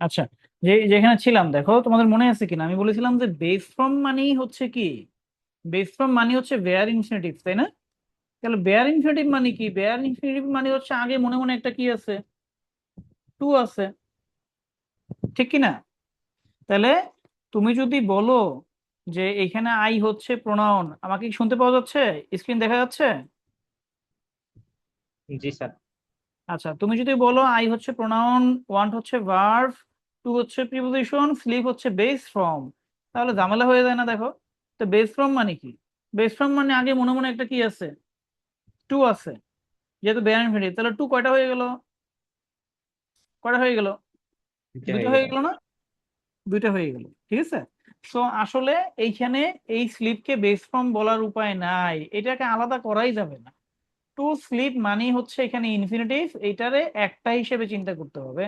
আচ্ছা, যেখানে ছিলাম দেখো, তোমাদের মনে আছে কিনা আমি বলেছিলাম যে বেস ফর্ম মানেই হচ্ছে কি, বেস ফর্ম মানে হচ্ছে বেয়ার ইনফিনিটিভ, তাই না? তাহলে বেয়ার ইনফিনিটিভ মানে কি? বেয়ার ইনফিনিটিভ মানে হচ্ছে আগে মনে মনে একটা কি আছে, টু আছে, ঠিক কি না? তাহলে তুমি যদি বলো যে এখানে আই হচ্ছে প্রোনাউন, আমাকে কি শুনতে পাওয়া যাচ্ছে? স্ক্রিন দেখা যাচ্ছে? জি স্যার। আচ্ছা, তুমি যদি বলো আই হচ্ছে প্রোনাউন, ওয়ান্ট হচ্ছে ভার্ব, টু হচ্ছে প্রিপোজিশন, স্লিপ হচ্ছে বেস ফর্ম, তাহলে ঝামেলা হয়ে যায় না? দেখো তো বেস ফর্ম মানে কি? বেস ফর্ম মানে আগে মনে মনে একটা কি আছে, টু আছে। যেহেতু বেয়ার ইনফিনিটিভ, তাহলে টু কয়টা হয়ে গেল? কয়টা হয়ে গেল? এটা দুইটা হয়ে গেল। হয়ে গেল না? দুইটা হয়ে গেল, ঠিক আছে। সো আসলে এইখানে এই স্লিপকে বেস ফর্ম বলার উপায় নাই, এটাকে আলাদা করাই যাবে না। টু স্লিপ মানেই হচ্ছে এখানে ইনফিনিটিভ, এইটারে একটা হিসেবে চিন্তা করতে হবে।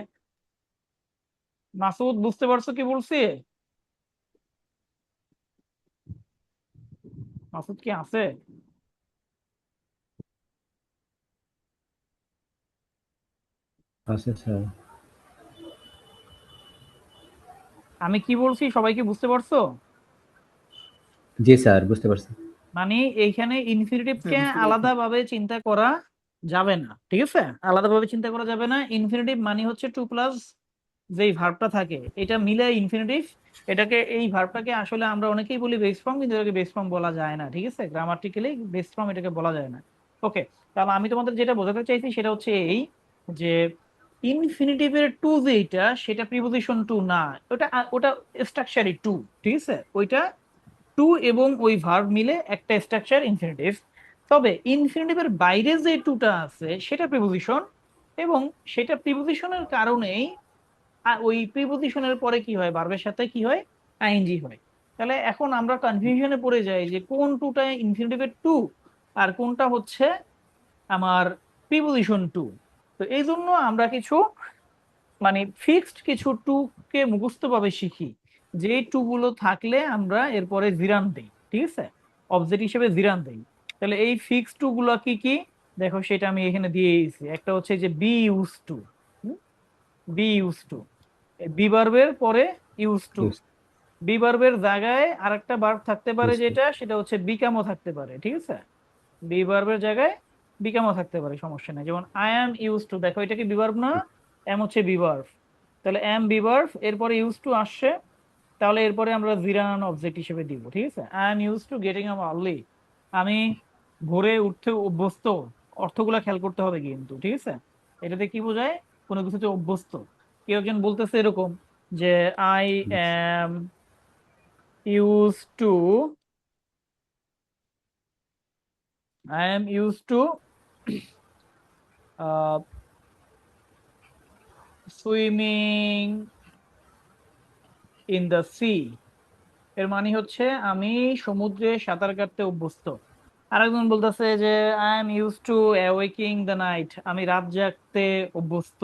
মাসুদ, বুঝতে পারছো কি বলছি? মাসুদ কি আছে? আচ্ছা স্যার। আমি কি বলছি সবাই কি বুঝতে পারছো? জি স্যার, বুঝতে পারছি। মানে এইখানে হ্যাঁ, ইনফিনিটিভকে বুঝতে পেরেছি। আলাদাভাবে চিন্তা করা যাবে না, ঠিক আছে? আলাদাভাবে চিন্তা করা যাবে না। ইনফিনিটিভ মানে হচ্ছে টু প্লাস যেই ভার্বটা থাকে এটা মিলে ইনফিনিটিভ। এটাকে, এই ভার্বটাকে আসলে আমরা অনেকেই বলি বেস ফর্ম, কিন্তু এটাকে বেস ফর্ম বলা যায় না, ঠিক আছে? গ্রামাটিক্যালি বেস ফর্ম এটাকে বলা যায় না। ওকে, তাহলে আমি তোমাদের যেটা বোঝাতে চাইছি সেটা হচ্ছে এই, যে ইনফিনিটিভের টু যেটা, সেটা প্রিপোজিশন টু না। ওটা ওটা স্ট্রাকচারই টু, ঠিক আছে? ওইটা টু এবং ওই ভার্ব মিলে একটা স্ট্রাকচার ইনফিনিটিভ। তবে ইনফিনিটিভের বাইরে যে টুটা আছে সেটা প্রিপোজিশন, এবং সেটা প্রিপোজিশনের কারণেই ওই প্রিপোজিশনের পরে কি হয়, ভার্বের সাথে কি হয়, আইএনজি হয়। তাহলে এখন আমরা কনফিউশনে পড়ে যাই যে কোন টুটা ইনফিনিটিভের টু আর কোনটা হচ্ছে আমার প্রিপোজিশন টু। তো এই জন্য আমরা কিছু মানে ফিক্সড কিছু টু কে মুখস্থ ভাবে শিখি, যে টু গুলো থাকলে আমরা এরপরে জিরান দেই, ঠিক আছে? অবজেক্ট হিসেবে জিরান দেই। তাহলে এই ফিক্সড টু গুলো কি কি, দেখো সেটা আমি এখানে দিয়ে দিয়েছি। একটা হচ্ছে যে be used to, be used to, be ভার্বের পরে ইউজ টু। ইউজ বি ভার্বের জায়গায় আরেকটা ভার্ব থাকতে পারে, ইউজ টু। যেটা সেটা হচ্ছে বিকামও থাকতে পারে, ঠিক আছে? বি ভার্বের জায়গায় বিকামও থাকতে পারে, সমস্যা নেই। যেমন আই অ্যাম ইউজ টু, দেখো এটা কি বি ভার্ব না? এম হচ্ছে বি ভার্ব, তাহলে এম বি ভার্ব, এরপরে ইউজ টু আসছে, তাহলে এরপরে আমরা জিরান অবজেক্ট হিসেবে দিব, ঠিক আছে? I am use two getting up early, আমি ভোরে উঠতে অভ্যস্ত। অর্থগুলা খেয়াল করতে হবে কিন্তু, ঠিক আছে? এটাতে কি বোঝায়? কোনো কিছুতে অভ্যস্ত। কেউ একজন বলতেছে এরকম যে I am use two, I am use two swimming in the sea. এর মানে হচ্ছে আমি সমুদ্রে সাঁতার কাটতে অভ্যস্ত। আরেকজন বলতেছে যে I am use to awaking the night, আমি রাত জাগতে অভ্যস্ত।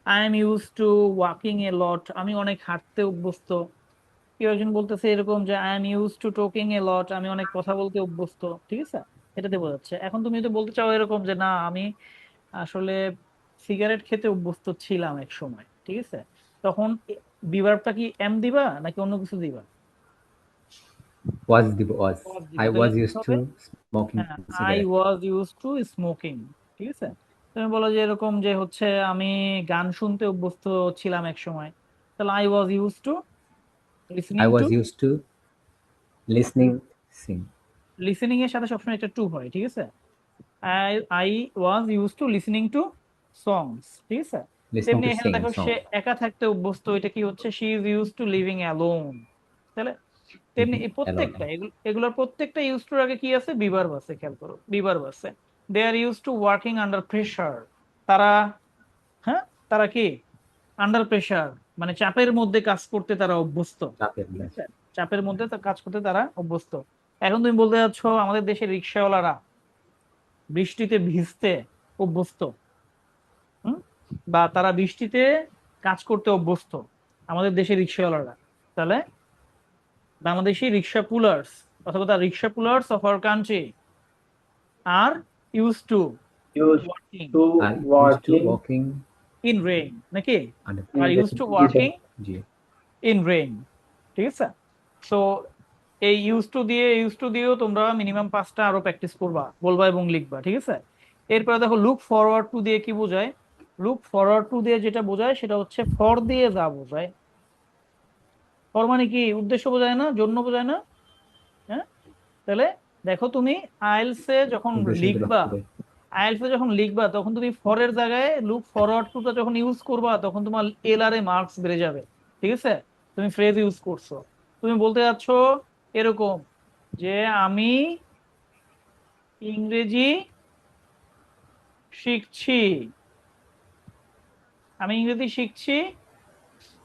I am use to walking a lot, আমি অনেক হাঁটতে অভ্যস্ত। কেউ একজন বলতেছে এরকম যে I am use to talking a lot, আমি অনেক কথা বলতে অভ্যস্ত, ঠিক আছে? এটাতে বোঝাচ্ছে। এখন তুমি যদি বলতে চাও এরকম যে না, আমি আসলে সিগারেট খেতে অভ্যস্ত ছিলাম এক সময়, ঠিক আছে? তখন বিভার্বটা কি এম দিবা নাকি অন্য কিছু দিবা? ওয়াজ দিব, ওয়াজ। was আই দিবা, তাহলে ওয়াজ কি ইউজ টু হবে? স্মোকিং হ্যাঁ, I cigarette. Was use two smoking, ঠিক আছে? তুমি বলো যে এরকম যে হচ্ছে আমি গান শুনতে অভ্যস্ত ছিলাম এক সময়, তাহলে I was use to listening I to. Was use to listening sing. Listening এর সাথে সবসময় একটা টু হয়, ঠিক আছে? I I was use to listening to songs, ঠিক আছে? লিসনিং তেমনি টু এখানে সিং দেখো সং। সে একা থাকতে অভ্যস্ত, এটা কি হচ্ছে, she is use to living alone. তাহলে তেমনি এই অ্যালোন। প্রত্যেকটা এগুলোর প্রত্যেকটা ইউজ টুর আগে কি আছে, বিভার্ব আছে, খেয়াল করো বিভার্ব আছে। They are use to working under pressure, তারা, হ্যাঁ, তারা কি আন্ডার প্রেসার মানে চাপের মধ্যে কাজ করতে তারা অভ্যস্ত, চাপের ঠিক দেশ। আছে? চাপের মধ্যে কাজ করতে তারা অভ্যস্ত। এখন তুমি বলতে যাচ্ছ আমাদের দেশের রিক্সাওয়ালারা বৃষ্টিতে ভিজতে অভ্যস্ত, হুম? বা তারা বৃষ্টিতে কাজ করতে অভ্যস্ত, আমাদের দেশের রিক্সাওয়ালারা। তাহলে বাংলাদেশি রিক্সা পুলার্স অথবা the rickshaw pullers of our country are use to Used working to are use to working working in rain নাকি, আর আন্ডার ইউজ টু জি স্যার। ওয়ার্কিং জি ইন রেইন, ঠিক আছে। সো এই ইউজ টু দিয়েও তোমরা মিনিমাম 5টা আরো প্র্যাকটিস করবা, বলবা এবং লিখবা, ঠিক আছে। এরপরে দেখো লুক ফরওয়ার্ড টু দিয়ে কি বোঝায়। লুক ফরওয়ার্ড টু দিয়ে যেটা বোঝায় সেটা হচ্ছে ফর দিয়ে যা বোঝায়। ফর মানে কি, উদ্দেশ্য বোঝায় না, জন্য বোঝায় না। হ্যাঁ, তাহলে দেখো তুমি আইএলসে যখন উদ্দেশ্য লিখবা, লক্ষ্য করে আইএলসে যখন লিখবা তখন তুমি ফরের জায়গায় লুক ফরওয়ার্ড টুটা যখন ইউজ করবা তখন তোমার এলআর এ মার্কস বেড়ে যাবে, ঠিক আছে। তুমি ফ্রেজ ইউজ করছো, তুমি বলতে যাচ্ছ এরকম যে আমি ইংরেজি শিখছি, আমি ইংরেজি শিখছি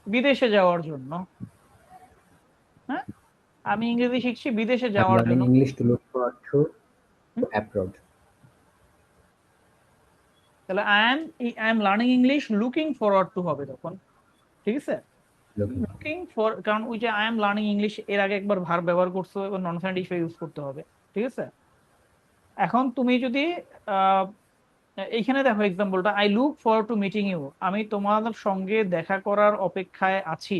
বিদেশে যাওয়ার জন্য। হ্যাঁ, আমি ইংরেজি শিখছি বিদেশে I'm যাওয়ার learning জন্য। English to look forward to hmm? abroad. তাহলে I am learning English looking forward two হবে তখন, ঠিক আছে। Looking. লুকিং ফর, কারণ ওই যে আই এম লার্নিং ইংলিশ এর আগে একবার ভার্ব ব্যবহার করছো, এবার নন ফ্রেন্ড হিসেবে ইউজ করতে হবে, ঠিক আছে। এখন তুমি যদি আহ, এইখানে দেখো এক্সাম্পলটা, I look forward to meeting you, আমি তোমার সঙ্গে দেখা করার অপেক্ষায় আছি।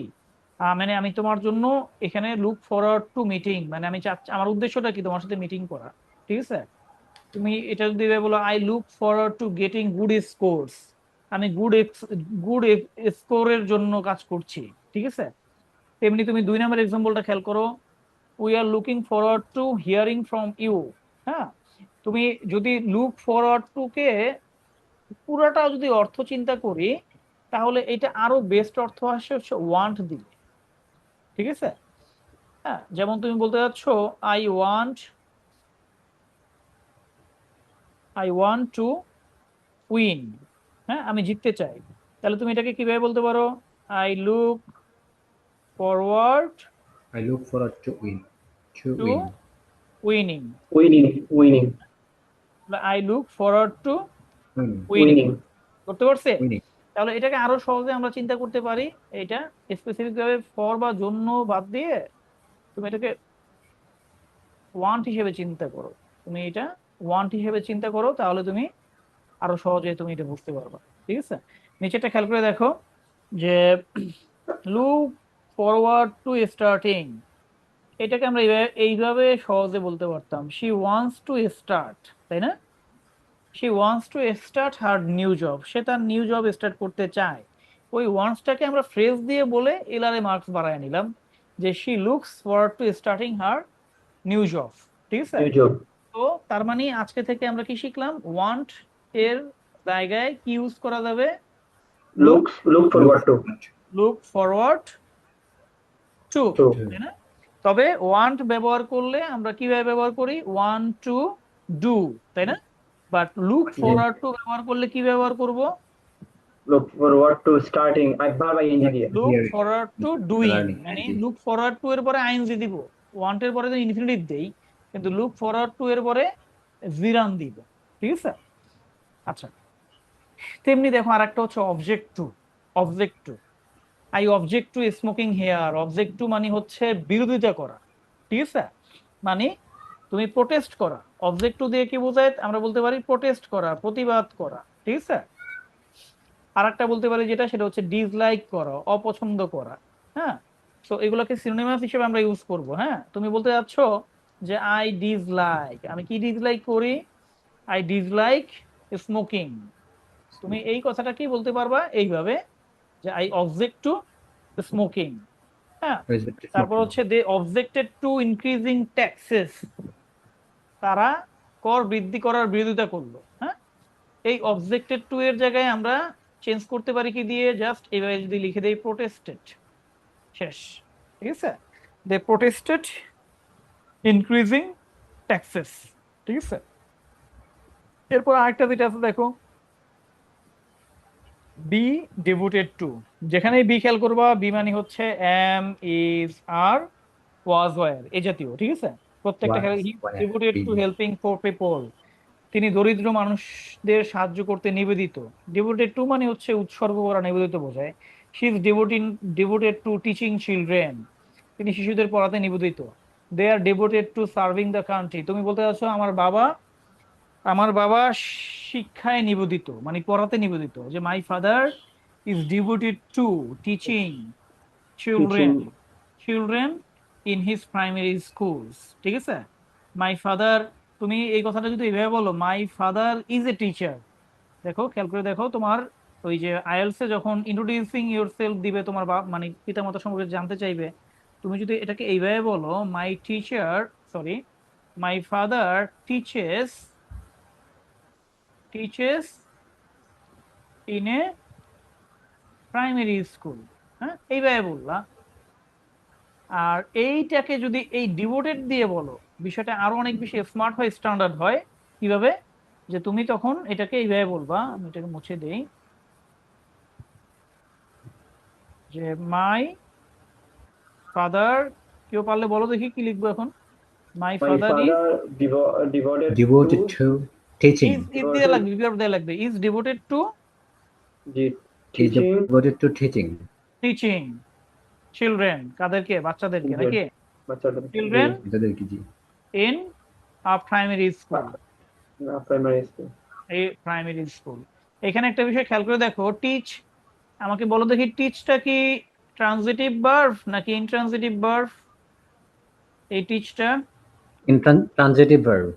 মানে আমি তোমার জন্য এখানে লুক ফরওয়ার্ড টু মিটিং, মানে আমি চাচ্ছি, আমার উদ্দেশ্যটা কি তোমার সাথে মিটিং করা, ঠিক আছে। তুমি এটা যদি বলো I look forward two getting good scores, আমি গুড স্কোরের জন্য কাজ করছি, ঠিক আছে। তেমনি তুমি 2 নম্বর এক্সাম্পলটা খেয়াল করো, we are looking forward to hearing from you. হ্যাঁ, তুমি যদি লুক ফরওয়ার্ড টু কে পুরাটা যদি অর্থ চিন্তা করি, তাহলে এটা আরো বেস্ট অর্থ আসে হচ্ছে ওয়ান্ট দিলে, ঠিক আছে। হ্যাঁ, যেমন তুমি বলতে চাচ্ছ I want I want to win, হ্যাঁ আমি জিততে চাই। তাহলে তুমি এটাকে কিভাবে বলতে পারো, I look forward I look forward to win. To to win. Winning, winning, winning, I look forward to Winning. Winning, winning. করতে পারছে। Winning. তাহলে এটাকে আরো সহজে আমরা চিন্তা করতে পারি, এটা স্পেসিফিক ভাবে ফর বা জন্য বাদ দিয়ে তুমি এটাকে ওয়ান্ট হিসেবে চিন্তা করো, তুমি এটা ওয়ান্ট হিসেবে চিন্তা করো, তাহলে তুমি আরো সহজে তুমি এটা বুঝতে পারবা, ঠিক আছে। নিচেটা খেয়াল করে দেখো যে লুক ফরওয়ার্ড টু স্টার্টিং, এটাকে আমরা এইভাবে সহজে বলতে পারতাম, শি ওয়ান্টস টু স্টার্ট, তাই না। She wants to start her new job, সে তার নিউ জব স্টার্ট করতে চায়। ওই ওয়ান্টসটাকে আমরা ফ্রেজ দিয়ে বলে এলআরএ মার্কস বাড়ায় নিলাম, যে she looks forward to starting her new job, ঠিক আছে। New job. তো তার মানে আজকে থেকে আমরা কি শিখলাম, ওয়ান্ট এর জায়গায় কি ইউজ করা যাবে, look look forward to. Look forward to, to. তাই না। তবে ওয়ান্ট ব্যবহার করলে আমরা কিভাবে ব্যবহার করি, ওয়ান্ট টু ডু, তাই না। বাট লুক ফরওয়ার্ড টু ব্যবহার করলে কি ব্যবহার করব, look forward to starting, I verb ING দিয়ে। Look Here, forward to doing, learning. মানে জি। লুক ফরওয়ার্ড টু এর পরে আইএনজি দিব, ওয়ান্ট এর পরে ইনফিনিটিভ দেই, কিন্তু লুক ফরওয়ার্ড টু এর পরে জিরান দিব, ঠিক আছে। আচ্ছা, তেমনি দেখো আরেকটা হচ্ছে object to. Object to, I object to smoking here, object to মানে হচ্ছে বিরোধিতা করা, ঠিক আছে। মানে তুমি প্রোটেস্ট করা, অবজেক্ট টু দিয়ে কি বোঝায়, আমরা বলতে পারি প্রোটেস্ট করা, প্রতিবাদ করা, ঠিক আছে। আর একটা বলতে পারি যেটা, সেটা হচ্ছে ডিসলাইক করা, অপছন্দ করা। হ্যাঁ, তো এগুলোকে সিনোনিমাস হিসেবে আমরা ইউজ করব। হ্যাঁ, তুমি বলতে যাচ্ছ যে আই ডিসলাইক, আমি কি ডিসলাইক করি, আই ডিসলাইক স্মোকিং। তুমি এই কথাটা কি বলতে পারবা এইভাবে, যে আই অবজেক্ট টু স্মোকিং। হ্যাঁ, Respect to তারপর smoking. হচ্ছে দে অবজেক্টেড টু ইনক্রিজিং ট্যাক্সেস, তারা কর বৃদ্ধি করার বিরোধিতা করলো। হ্যাঁ, এই অবজেক্টেড টু এর জায়গায় আমরা চেঞ্জ করতে পারি কি দিয়ে, জাস্ট এভাবে যদি লিখে দেই প্রোটেস্টেড, শেষ, ঠিক আছে। দে প্রোটেস্টেড ইনক্রিজিং ট্যাক্সেস, ঠিক আছে। এরপর আরেকটা যেটা আছে দেখো, বি ডিভোটেড টু, যেখানেই বি খেয়াল করবা, বি মানে হচ্ছে am, is, are, was, were, এই জাতীয়, ঠিক আছে। প্রত্যেকটা Was, were, devoted to been. Helping for people, তিনি দরিদ্র মানুষদের সাহায্য করতে নিবেদিত। ডিভোটেড টু মানে হচ্ছে উৎসর্গ করা, নিবেদিত বোঝায়। She is devoted to teaching children, তিনি শিশুদের পড়াতে নিবেদিত। They are devoted to serving the country, তুমি বলতে চাচ্ছ আমার বাবা শিক্ষায় নিবেদিত, মানে পড়াতে নিবেদিত, যে my father is devoted to teaching children teaching children in his primary schools, ঠিক আছে? মাই ফাদার, তুমি এই কথাটা যদি এভাবে বলো, my father is a teacher, দেখো খেয়াল করে দেখো, তোমার ওই যে আইএলস এ যখন ইন্ট্রোডিউসিং ইউর সেলফ দিবে, তোমার মানে পিতামাতা সম্পর্কে জানতে চাইবে, তুমি যদি এটাকে এইভাবে বলো, my teacher, sorry, my father teaches teaches in a primary school, হ্যাঁ এইভাবে বললা। আর এইটাকে যদি এই ডিভোটেড দিয়ে বলো, বিষয়টা আরো অনেক বেশি স্মার্ট হয়, স্ট্যান্ডার্ড হয়। কিভাবে? যে তুমি তখন এটাকে এইভাবে বলবা, আমি এটাকে মুছে দেই, যে মাই ফাদার, কেউ পারলে বলো দেখি কি লিখবো এখন। My my father is, father devoted Devoted to to teaching. Is দিয়ে লাগবে, বিভাগ দেয়া লাগবে, is devoted to the Is teaching devoted to teaching. Teaching children, কাদেরকে? বাচ্চাদেরকে, children নাকি? বাচ্চাদের চিলড্রেন তাদেরকে জি in a primary school, primary school. এই প্রাইমারি স্কুল। এখানে একটা বিষয় খেয়াল করে দেখো, টিচ, আমাকে বলো দেখি, টিচটা কি ট্রানজিটিভ ভার্ব নাকি ইনট্রানজিটিভ ভার্ব? এই টিচটা Intransitive verb.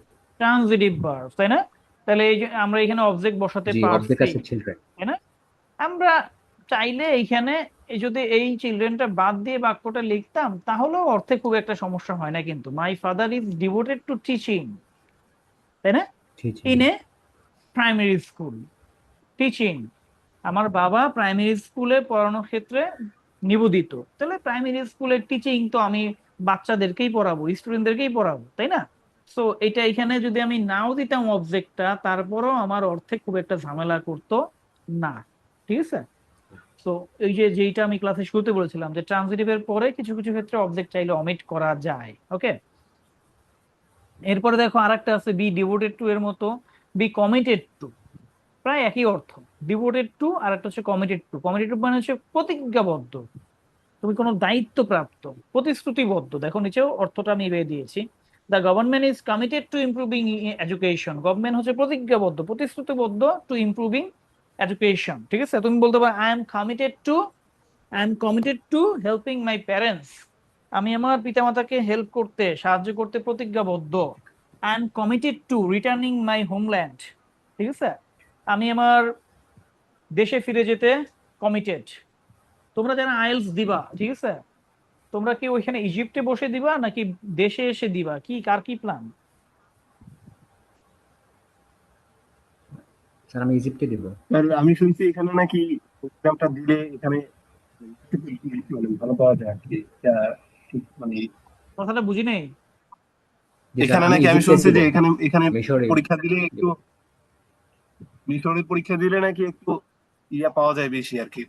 ট্রানজিটিভ ভার্ব, তাই না? তাহলে এই যে আমরা এখানে অবজেক্ট বসাতে জি, object পারছি, আছে children. তাই না? আমরা চাইলে এইখানে এই যদি এই চিলড্রেনটা বাদ দিয়ে বাক্যটা লিখতাম, তাহলেও অর্থে খুব একটা সমস্যা হয় না, কিন্তু my father is devoted to teaching, তাই না, Teaching. In a primary school, teaching, আমার বাবা প্রাইমারি স্কুলে পড়ানোর ক্ষেত্রে নিবেদিত। তাহলে প্রাইমারি স্কুলের টিচিং তো আমি বাচ্চাদেরকেই পড়াবো, স্টুডেন্টদেরকেই পড়াবো, তাই না? সো এটা এখানে যদি আমি নাও দিতাম অবজেক্টটা, তারপরও আমার অর্থে খুব একটা ঝামেলা করতো না, ঠিক আছে? তো এই যে যেইটা আমি ক্লাসে শুরুতে বলেছিলাম, যে ট্রানজিটিভের পরে কিছু কিছু ক্ষেত্রে অবজেক্ট চাইলে অমিট করা যায়, ওকে? এরপরে দেখো আরেকটা আছে, বি ডিভোটেড টু এর মতো, বি কমিটেড টু, প্রায় একই অর্থ। ডিভোটেড টু আর একটা হচ্ছে কমিটেড টু। কমিটেড টু মানে হচ্ছে প্রতিজ্ঞাবদ্ধ, তুমি কোনো দায়িত্বপ্রাপ্ত, প্রতিশ্রুতিবদ্ধ। দেখো নিচেও অর্থটা আমি এবার দিয়েছি, the government is committed two improving education. Government হচ্ছে প্রতিজ্ঞাবদ্ধ, প্রতিশ্রুতিবদ্ধ টু ইমপ্রুভিং এডুকেশন, ঠিক আছে? তুমি বলতে পারো I am committed two helping my parents, আমি আমার পিতামাতাকে হেল্প করতে, সাহায্য করতে প্রতিজ্ঞাবদ্ধ। I am committed to returning my homeland, ঠিক আছে, আমি আমার দেশে ফিরে যেতে কমিটেড। তোমরা যারা আইএলস দিবা, ঠিক আছে, তোমরা কি ওইখানে ইজিপ্টে বসে দিবা নাকি দেশে এসে দিবা, কি কার কি প্ল্যান? স্যার আমি ইজিপ্টে দিব। আর আমি শুনছি এখানে নাকি এক্সামটা দিলে এখানে মানে ভালো পাওয়া যায় আর কি। ঠিক মানে কথাটা বুঝি নেই। জি স্যার, এখানে নাকি আমি ইজিপ্টে শুনছি দিব। যে এখানে এখানে মিশরে পরীক্ষা দিলে একটু মিশরে পরীক্ষা দিলে নাকি একটু ইয়া পাওয়া যায় বেশি আর কি।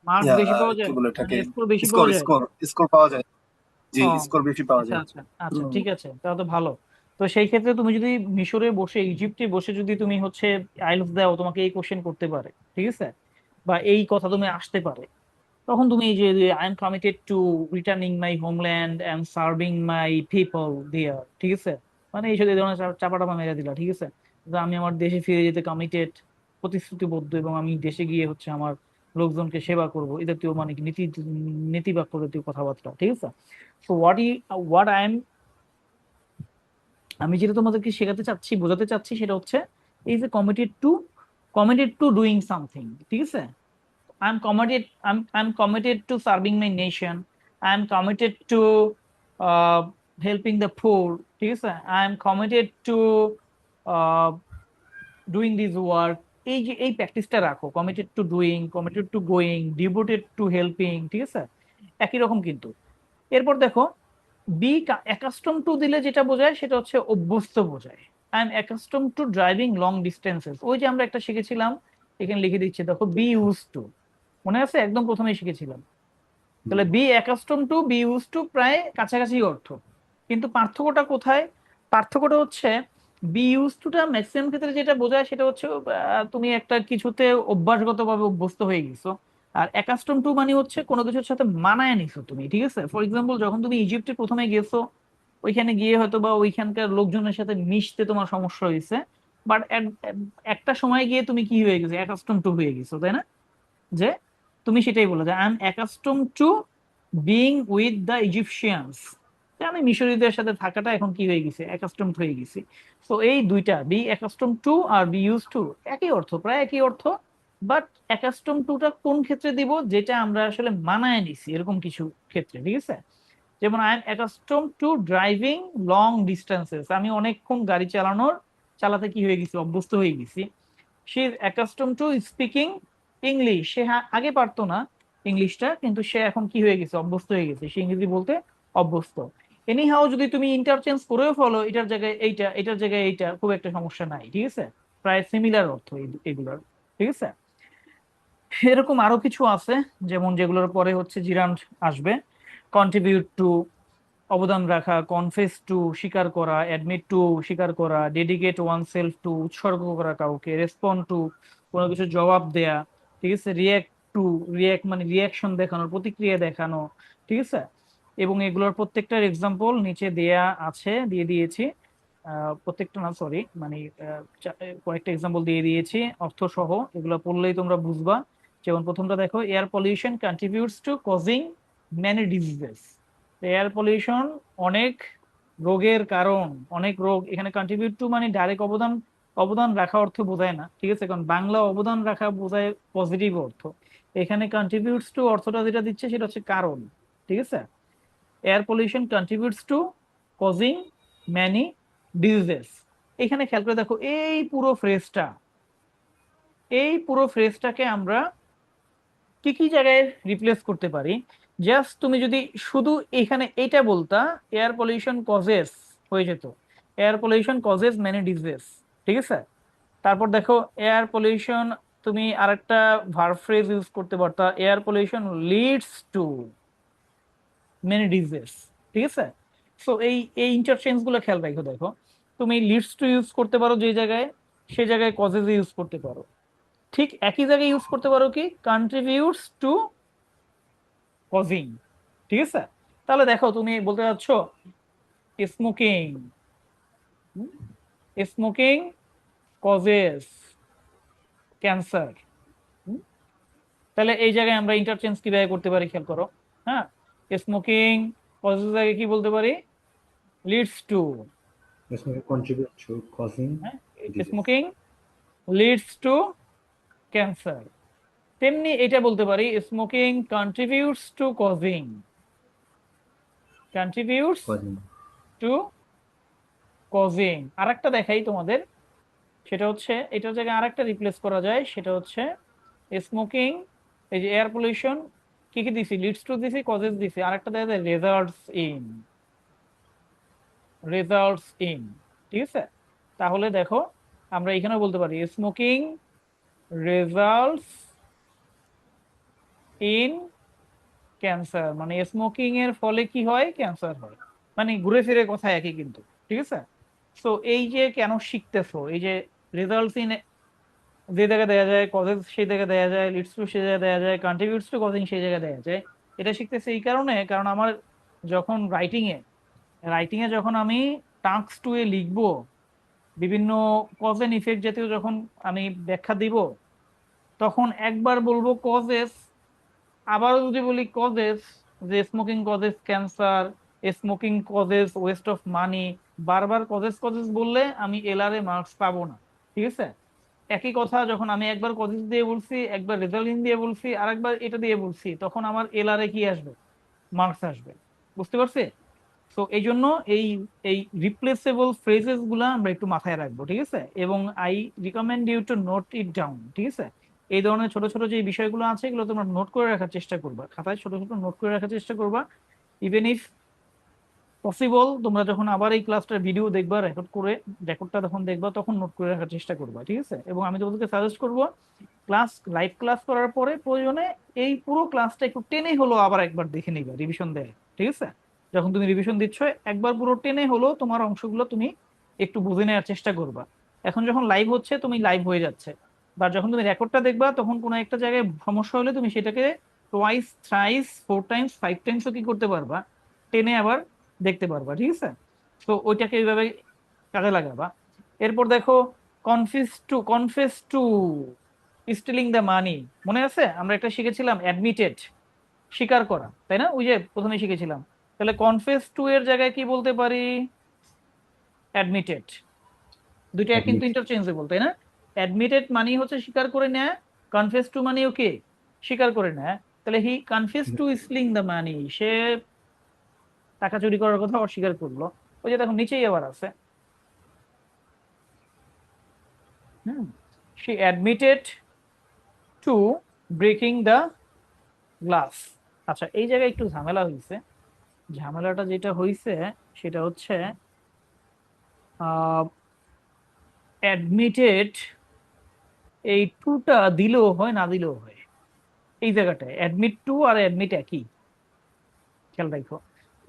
মার্কস বেশি পাওয়া কি যায়, বলে মানে এটাকে, স্কোর বেশি স্কোর পাওয়া যায়। স্কোর স্কোর পাওয়া যায়। জি, ও স্কোর বেশি পাওয়া আচ্ছা যায়। আচ্ছা আচ্ছা, ঠিক আছে, তাহলে তো ভালো। তো সেই ক্ষেত্রে তুমি যদি মিশরে বসে, ইজিপ্টে বসে যদি তুমি হচ্ছে আইএলটিএস দাও, তোমাকে এই কোশ্চেন করতে পারে, ঠিক আছে, বা এই কথা তুমি আসতে পারে, তখন তুমি এই যে I am committed to returning my homeland and serving my people there, ঠিক আছে, মানে এই এই ধরনের চাপা টাপা মেরে দিলা, ঠিক আছে, যে আমি আমার দেশে ফিরে যেতে কমিটেড, প্রতিশ্রুতিবদ্ধ, এবং আমি দেশে গিয়ে হচ্ছে আমার লোকজনকে সেবা করব, এই জাতীয় মানে কি নীতি বাক্য জাতীয় কথাবার্তা, ঠিক আছে? সো হোয়াট আই এম, আমি যেটা তোমাদেরকে শেখাতে চাচ্ছি, বোঝাতে চাচ্ছি, সেটা হচ্ছে এই যে কমিটেড টু ডুইং সামথিং, ঠিক আছে? I'm committed to serving my nation. I'm committed to uh, helping the poor. ঠিক আছে? I'm committed to uh, doing this work. এই যে এই প্র্যাকটিসটা রাখো, committed to doing, committed two going, devoted to helping, ঠিক আছে? একই রকম কিন্তু। এরপর দেখো, বি অ্যাকাস্টম টু দিলে যেটা বোঝায় সেটা হচ্ছে অভ্যস্ত বোঝায়। I am accustom two driving long distances, ওই যে আমরা একটা শিখেছিলাম, এখানে লিখে দিচ্ছি দেখো, বি ইউজ টু, মনে আছে একদম প্রথমেই শিখেছিলাম। তাহলে be accustomed to, be used to প্রায় কাছাকাছি অর্থ, কিন্তু পার্থক্যটা কোথায়? পার্থক্যটা হচ্ছে বি ইউজ টুটা ম্যাক্সিমাম ক্ষেত্রে যেটা বোঝায় সেটা হচ্ছে তুমি একটা কিছুতে অভ্যাসগতভাবে অভ্যস্ত হয়ে গেছো। আর অ্যাকাস্টম টু মানে হচ্ছে কোনো কিছুর সাথে মানায় নিছো তুমি, ঠিক আছে? ফর এক্সাম্পল, যখন তুমি ইজিপ্টে প্রথমে গেছো, ওইখানে গিয়ে হয়তো বা ওইখানকার লোকজনের সাথে মিশতে তোমার সমস্যা হয়েছে, বাট একটা সময় গিয়ে তুমি কি হয়ে গেছো, অ্যাকাস্টম টু হয়ে গেছো, তাই না? যে তুমি সেটাই বলে যে I M accustom two being with the Egyptians, আমি মিশরীয়দের সাথে থাকাটা এখন কি হয়ে গেছে, অ্যাকাস্টম হয়ে গেছি। তো এই দুইটা বি অ্যাকাস্টম টু আর বি ইউজ টু একই অর্থ, প্রায় একই অর্থ, বাট অ্যাকাস্টম টুটা কোন ক্ষেত্রে দিব, যেটা আমরা আসলে মানায় নিছি এরকম কিছু ক্ষেত্রে, ঠিক আছে। যেমন I am accustom two driving long distances, আমি অনেকক্ষণ গাড়ি চালাতে কি হয়ে গেছি, অভ্যস্ত হয়ে গেছি। সে is accustom to speaking English, সে আগে পারতো না ইংলিশটা, কিন্তু সে এখন কি হয়ে গেছে, অভ্যস্ত হয়ে গেছে, সে ইংরেজি বলতে অভ্যস্ত। এনি হাউ যদি তুমি ইন্টারচেঞ্জ করেও ফলো, এটার জায়গায় এইটা, এটার জায়গায় এইটা, খুব একটা সমস্যা নাই, ঠিক আছে। প্রায় সিমিলার অর্থ এগুলোর, ঠিক আছে। এরকম আরো কিছু আছে, যেমন যেগুলোর পরে হচ্ছে জিরান্ড আসবে। কন্ট্রিবিউট টু, অবদান রাখা, কনফেস টু, স্বীকার করা, অ্যাডমিট টু, স্বীকার করা, ডেডিকেট ওয়ান সেলফ টু, উৎসর্গ করা কাউকে, রেসপন্ড টু, কোনো কিছু জবাব দেয়া, ঠিক আছে। রিয়াক্ট টু, রিয়াক্ট মানে রিয়াকশন দেখানো, প্রতিক্রিয়া দেখানো, ঠিক আছে। এবং এগুলোর প্রত্যেকটার এক্সাম্পল নিচে দেয়া আছে, দিয়ে দিয়েছি। প্রত্যেকটা না, সরি, মানে কয়েকটা এক্সাম্পল দিয়ে দিয়েছি অর্থ সহ, এগুলো পড়লেই তোমরা বুঝবা। যেমন প্রথমটা দেখো, air pollution contributes to causing many diseases, air pollution অনেক রোগের কারণ, অনেক রোগ। এখানে কন্ট্রিবিউট টু মানে ডাইরেক্ট অবদান, অবদান রাখা অর্থ বোঝায় না, ঠিক আছে, কারণ বাংলা অবদান রাখা বোঝায় পজিটিভ অর্থ। এখানে কন্ট্রিবিউটস টু অর্থটা যেটা দিচ্ছে সেটা হচ্ছে কারণ, ঠিক আছে। Air pollution contributes to causing many diseases. এখানে খেয়াল করে দেখো, এই পুরো ফ্রেজটাকে আমরা কি কি জায়গায় রিপ্লেস করতে পারি। জাস্ট তুমি যদি শুধু এখানে এইটা বলতা, এয়ার পলিউশন কজেস হয়ে যেত, air pollution causes many disease, ঠিক আছে। তারপর দেখো, এয়ার পলিউশন, তুমি আরেকটা ভার্ব ফ্রেজ ইউজ করতে পারতা, air pollution leads to many disease, ঠিক আছে। সো এই এই ইন্টারচেঞ্জ গুলো খেয়াল রাখো, দেখো তুমি লিডস টু ইউজ করতে পারো যে জায়গায়, সে জায়গায় কজেস ইউজ করতে পারো। ঠিক একই জায়গায় ইউজ করতে পারো কি, কন্ট্রিবিউটস টু কজিং, ঠিক আছে। তাহলে দেখো তুমি বলতে চাচ্ছ স্মোকিং, স্মোকিং কজেস ক্যান্সার। তাহলে এই জায়গায় আমরা ইন্টারচেঞ্জ কিভাবে করতে পারি খেয়াল করো। হ্যাঁ, স্মোকিং কজেস আগে কি বলতে পারি, leads to. This may contribute to causing হ্যাঁ, a disease. Smoking leads to cancer. তেমনি এটা বলতে পারি, smoking contributes to contributes Causing. To causing. আরেকটা দেখাই তোমাদের, সেটা হচ্ছে এটার জায়গায় আরেকটা রিপ্লেস করা যায়, সেটা হচ্ছে স্মোকিং, এই যে এয়ার পলিউশন, কি কি দিছি, লিডস টু দিছি, কজেস দিছি, আরেকটা দেখা যায় রেজাল্টস ইন, ঠিক আছে। তাহলে দেখো, আমরা এখানে বলতে পারি স্মোকিং রেজাল্টস ইন ক্যান্সার, মানে স্মোকিং এর ফলে কি হয়, ক্যান্সার হয়। মানে ঘুরে ফিরে কথা একই কিন্তু, ঠিক আছে। তো এই যে কেন শিখতেছো, এই যে রেজাল্টস ইন যে জায়গায় দেওয়া যায়, কজেস সেই জায়গায় দেওয়া যায়, লিডস টু সেই জায়গায় দেওয়া যায়, কন্ট্রিবিউটস টু কজিং সেই জায়গায় দেওয়া যায়, এটা শিখতেছে এই কারণে, কারণ আমার যখন রাইটিং এ যখন আমি টাস্ক টু এ লিখবো, বিভিন্ন কজ এন্ড ইফেক্ট জাতীয় যখন আমি ব্যাখ্যা দিব, তখন একবার বলবো কজেস, আবারও যদি বলি কজেস, যে smoking causes cancer, smoking causes West of money, বারবার কজেস কজেস বললে আমি এলআরএ মার্কস পাবো না, ঠিক আছে। একই কথা যখন আমি একবার কজেস দিয়ে বলছি, একবার রেজাল্ট ইন দিয়ে বলছি, আর একবার এটা দিয়ে বলছি, তখন আমার এলআরএ কি আসবে, মার্কস আসবে। বুঝতে পারছি। তো এই জন্য এই এই রিপ্লেসেবল ফ্রেজেস গুলা আমরা একটু মাথায় রাখবো, ঠিক আছে। এবং I recommend you to note it down, ঠিক আছে। এই ধরনের ছোট ছোট যে বিষয়গুলো আছে, এগুলো তোমরা নোট করে রাখার চেষ্টা করবা, খাতায় ছোট ছোট নোট করে রাখার চেষ্টা করবা। ইভেন ইফ পসিবল, তোমরা যখন আবার এই ক্লাসটার ভিডিও দেখবা, রেকর্ডটা যখন দেখবা, তখন নোট করে রাখার চেষ্টা করবা, ঠিক আছে। এবং আমি তোমাদেরকে সাজেস্ট করবো, লাইভ ক্লাস করার পরে প্রয়োজনে এই পুরো ক্লাসটা একটু টেনে হলো আবার একবার দেখে নিবা, রিভিশন দেয়, ঠিক আছে। যখন তুমি রিভিশন দিচ্ছ, একবার পুরো টেনে হলো তোমার অংশগুলো তুমি একটু বুঝে নেওয়ার চেষ্টা করবা। এখন যখন লাইভ হচ্ছে, তুমি লাইভ হয়ে যাচ্ছে, বা যখন তুমি রেকর্ডটা দেখবা, তখন কোনো একটা জায়গায় সমস্যা হলে তুমি সেটাকে টোয়াইস, থ্রাইস, 4 টাইমস, 5 টাইমসও কি করতে পারবা, টেনে আবার দেখতে পারবা, ঠিক আছে। তো ওইটাকে এইভাবে কাজে লাগাবা। এরপর দেখো, confess to, stealing the money, মনে আছে আমরা একটা শিখেছিলাম অ্যাডমিটেড, স্বীকার করা, তাই না? ওই যে প্রথমে শিখেছিলাম। তাহলে কনফেস টু এর জায়গায় কি বলতে পারি? অ্যাডমিটেড। দুইটা কিন্তু Admit. ইন্টারচেঞ্জেবল, তাই না? অ্যাডমিটেড মানে হচ্ছে স্বীকার করে নেয়, কনফেস টু মানে ওকে স্বীকার করে নেয়। তাহলে he confess to stealing the money, সে টাকা চুরি করার কথা অস্বীকার করলো। ওই যে দেখো নিচেই আবার আছে, হুম, she admitted to breaking the glass। আচ্ছা, এই জায়গায় একটু ঝামেলা হয়েছে। ঝামেলাটা যেটা হয়েছে সেটা হচ্ছে অ্যাডমিটেড, এই টুটা দিলেও হয় না দিলেও হয়। এই জায়গাটায় অ্যাডমিট টু আর অ্যাডমিট একই, খেয়াল রাখো।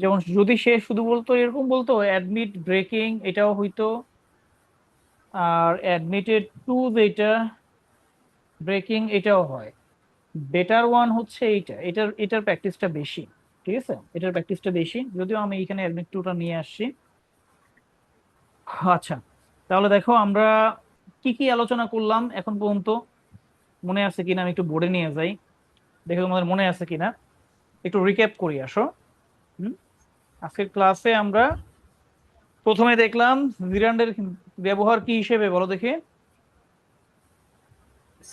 যেমন যদি সে শুধু বলতো, এরকম বলতো অ্যাডমিট ব্রেকিং, এটাও হইতো। আর অ্যাডমিটেড টু যেটা ব্রেকিং, এটাও হয়। বেটার ওয়ান হচ্ছে এইটা, এটার প্র্যাকটিসটা বেশি। ঠিক আছে, এটার প্র্যাকটিসটা বেশি, যদিও আমি এখানে অ্যাডমিট টুটা নিয়ে আসছি। আচ্ছা, তাহলে দেখো আমরা কি কি আলোচনা করলাম এখন পর্যন্ত, মনে আছে কিনা আমি একটু বোর্ডে নিয়ে যাই, দেখো তোমাদের মনে আছে কিনা। একটু রিক্যাপ করি, আসো। হুম, আজকের ক্লাসে আমরা প্রথমে দেখলাম জিরান্ডের ব্যবহার কি হিসেবে, বলো দেখি।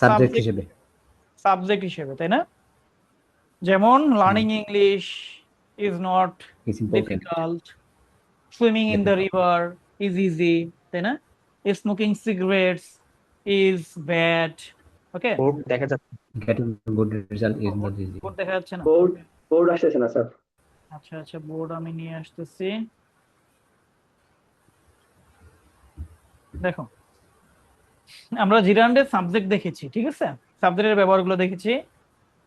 সাবজেক্ট সাবজেক্ট, হিসেবে। সাবজেক্ট হিসেবে, তাই না? যেমন hmm, learning English is not it's important. Difficult, swimming in the difficult. River is easy, তাই না? Smoking cigarettes is bad. Okay, board দেখা যাচ্ছে। Getting good result is not easy. Board দেখা যাচ্ছে না? বোর্ড বোর্ড আসতেছে না স্যার। আচ্ছা আচ্ছা, বোর্ড আমি নিয়ে আসতেছি। দেখো, আমরা জিরান্ডের সাবজেক্ট দেখেছি, ঠিক আছে, সাবজেক্টের ব্যবহারগুলো দেখেছি।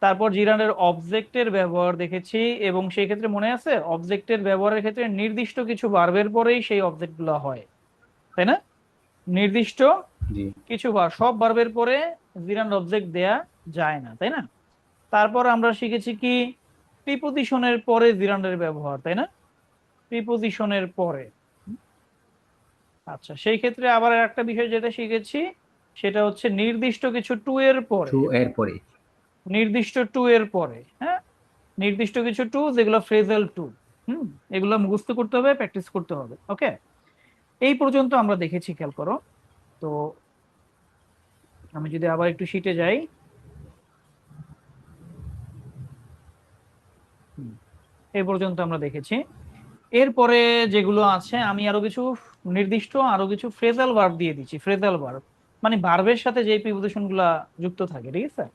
তারপর জিরান্ডের অবজেক্টের ব্যবহার দেখেছি, এবং সেই ক্ষেত্রে মনে আছে অবজেক্টের ব্যবহারের ক্ষেত্রে নির্দিষ্ট কিছু ভার্বের পরেই সেই অবজেক্টগুলো হয়, তাই না? নির্দিষ্ট জি। কিছু ভার্ব, সব ভার্বের পরে জিরান্ড অবজেক্ট দেয়া যায় না, তাই না? তারপর আমরা শিখেছি কি, প্রিপোজিশনের পরে জিরান্ডের ব্যবহার, তাই না? প্রিপোজিশনের পরে। আচ্ছা, সেই ক্ষেত্রে আবার একটা বিষয় যেটা শিখেছি সেটা হচ্ছে নির্দিষ্ট কিছু টু এর পরে, টু এর পরে। নির্দিষ্ট টু এর পরে, হ্যাঁ, নির্দিষ্ট কিছু টু যেগুলো ফ্রেজাল টু। হুম, এগুলো মুখস্থ করতে হবে, প্র্যাকটিস করতে হবে। ওকে, এই পর্যন্ত আমরা দেখেছি, খেয়াল করো। তো আমি যদি আবার একটু শিটে যাই, হুম, এই পর্যন্ত আমরা দেখেছি। এরপরে যেগুলো আছে আমি আরো কিছু নির্দিষ্ট আরো কিছু ফ্রেজাল ভার্ব দিয়ে দিচ্ছি। ফ্রেজাল ভার্ব মানে ভার্বের সাথে যে প্রিপোজিশন গুলা যুক্ত থাকে, ঠিক আছে,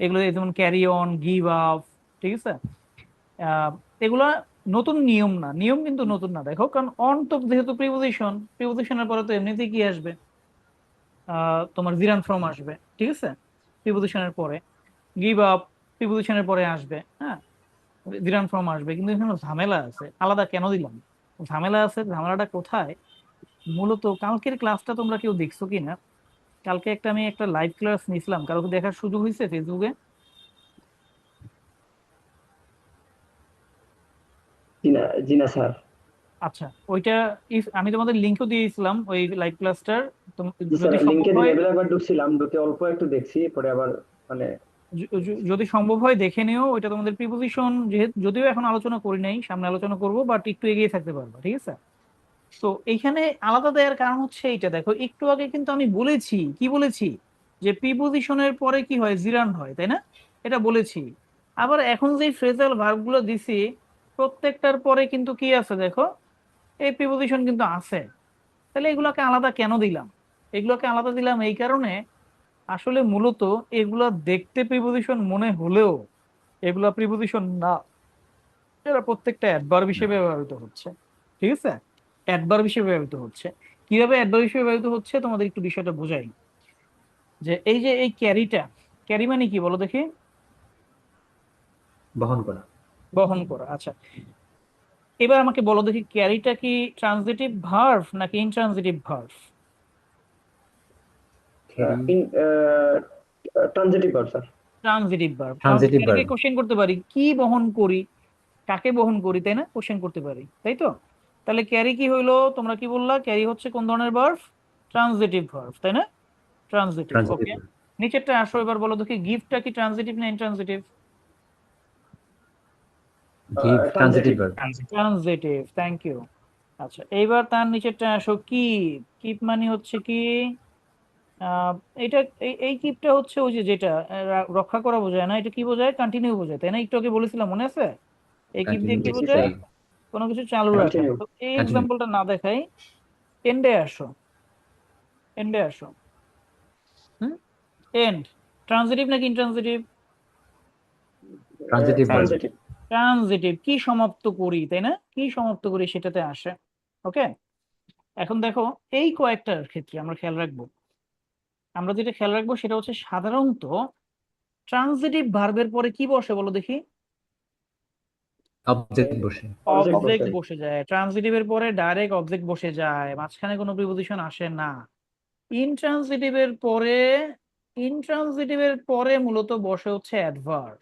এগুলো যেমন ক্যারি অন, গিভ আপ, ঠিক আছে। আহ, এগুলা নতুন নিয়ম না, নিয়ম কিন্তু নতুন না, দেখো, কারণ অন তো যেহেতু প্রিপোজিশন, প্রিপোজিশনের পরে তো এমনিতেই কি আসবে, তোমার জিরান ফ্রম আসবে, ঠিক আছে, প্রিপোজিশনের পরে। গিভ আপ প্রিপোজিশনের পরে আসবে, হ্যাঁ, জিরান ফ্রম আসবে। কিন্তু এখানে ঝামেলা আছে, আলাদা কেন দিলাম? ঝামেলা আছে, ঝামেলাটা কোথায়? মূলত কালকের ক্লাসটা তোমরা কেউ দেখছো কি না? কালকে আমি একটা লাইভ ক্লাস নিছিলাম, কারো কি দেখার সুযোগ হয়েছে ফেসবুকে? জি না, জি না স্যার। আচ্ছা, ওইটা আমি তোমাদের লিঙ্কও দিয়েছিলাম ওই লাইভ ক্লাসটার। জি স্যার, যদি সম্ভব লিঙ্কে হয়, দিলে একবার ঢুকছিলাম, ঢুকে অল্প একটু দেখছি, পরে আবার মানে যদি সম্ভব হয় দেখে নিও। ওইটা তোমাদের প্রিপোজিশন, যেহেতু যদিও এখন আলোচনা করি নাই, সামনে আলোচনা করব, বাট একটু এগিয়ে থাকতে পারবো, ঠিক আছে। তো এইখানে আলাদা দেওয়ার কারণ হচ্ছে এইটা, দেখো একটু আগে কিন্তু আমি বলেছি, কি বলেছি, যে প্রিপোজিশনের পরে কি হয়, জিরান হয়, তাই না? এটা বলেছি। আবার এখন যে ফ্রেজাল ভার্ব গুলো দিছি, প্রত্যেকটার পরে কিন্তু কি আছে দেখো, এই প্রিপোজিশন কিন্তু আছে। তাহলে এগুলোকে আলাদা কেন দিলাম? এগুলোকে আলাদা দিলাম এই কারণে, আসলে মূলত এগুলা দেখতে প্রিপোজিশন মনে হলেও এগুলা প্রিপোজিশন না, এরা প্রত্যেকটা অ্যাডভার্ব না। হিসেবে ব্যবহৃত হচ্ছে, ঠিক আছে, অ্যাডভার্ব হিসেবে ব্যবহৃত হচ্ছে। কিভাবে অ্যাডভার্ব হিসেবে ব্যবহৃত হচ্ছে তোমাদের একটু বিষয়টা বোঝাই। যে এই যে এই ক্যারিটা, ক্যারি মানে কি বলো দেখি? বহন করা। বহন করা। আচ্ছা, এবার আমাকে বলো দেখি, ক্যারিটা কি ট্রান্সিটিভ ভার্ব নাকি intransitive verb? Carry. In transitive verb sir. Transitive verb. তাহলে ট্রানজিটিভ ক্যারিকে ভার্ব। কোশ্চেন করতে পারি, কি বহন করি, কাকে বহন করি, তাই না, কোশ্চেন করতে পারি, তাই তো? তাহলে ক্যারি কি হইলো, তোমরা কি বললা, ক্যারি হচ্ছে কোন ধরনের ভার্ব? ট্রান্সিটিভ ভার্ব, তাই না? Transitive, transitive okay. ভার্ব। নিচেরটা আসো, এবার বলো দেখি গিভটা কি ট্রানজিটিভ না intransitive? Give transitive Transitive. verb. Transitive, thank you. আচ্ছা, এইবার তার নিচেরটা আসো, কিপ। কিপ মানে হচ্ছে কি, আহ, এটা এই কিপটা হচ্ছে ওই যে যেটা রক্ষা করা বোঝায় না, এটা কি বোঝায়? কন্টিনিউ বোঝায়, তাই না? একটু আগে বলেছিলাম, মনে আছে? এই কিপ দিয়ে Continue কি with বোঝায়? same. কোনো কিছু চালু রাখা। Continue. তো এই Continue. এক্সাম্পলটা না দেখাই, এন্ডে আসো, এন্ডে আসো। হুম, এন্ড ট্রানজিটিভ নাকি intransitive? Transitive verb. Transitive. Transitive, কি সমাপ্ত করি, তাই না? কি সমাপ্ত করি সেটাতে আসে। ওকে, এখন দেখো, এই কয়েকটার ক্ষেত্রে আমরা খেয়াল রাখবো, আমরা যেটা খেয়াল রাখবো সেটা হচ্ছে সাধারণত ট্রানজিটিভ ভার্বের পরে কি বসে বলো দেখি? Object বসে। Object অবজেক্ট বসে। বসে যায়। ট্রানজিটিভের পরে ডাইরেক্ট অবজেক্ট বসে যায়, মাঝখানে কোনো প্রিপোজিশন আসে না। ইনট্রানজিটিভের পরে, ইনট্রানজিটিভের পরে মূলত বসে হচ্ছে অ্যাডভার্ব।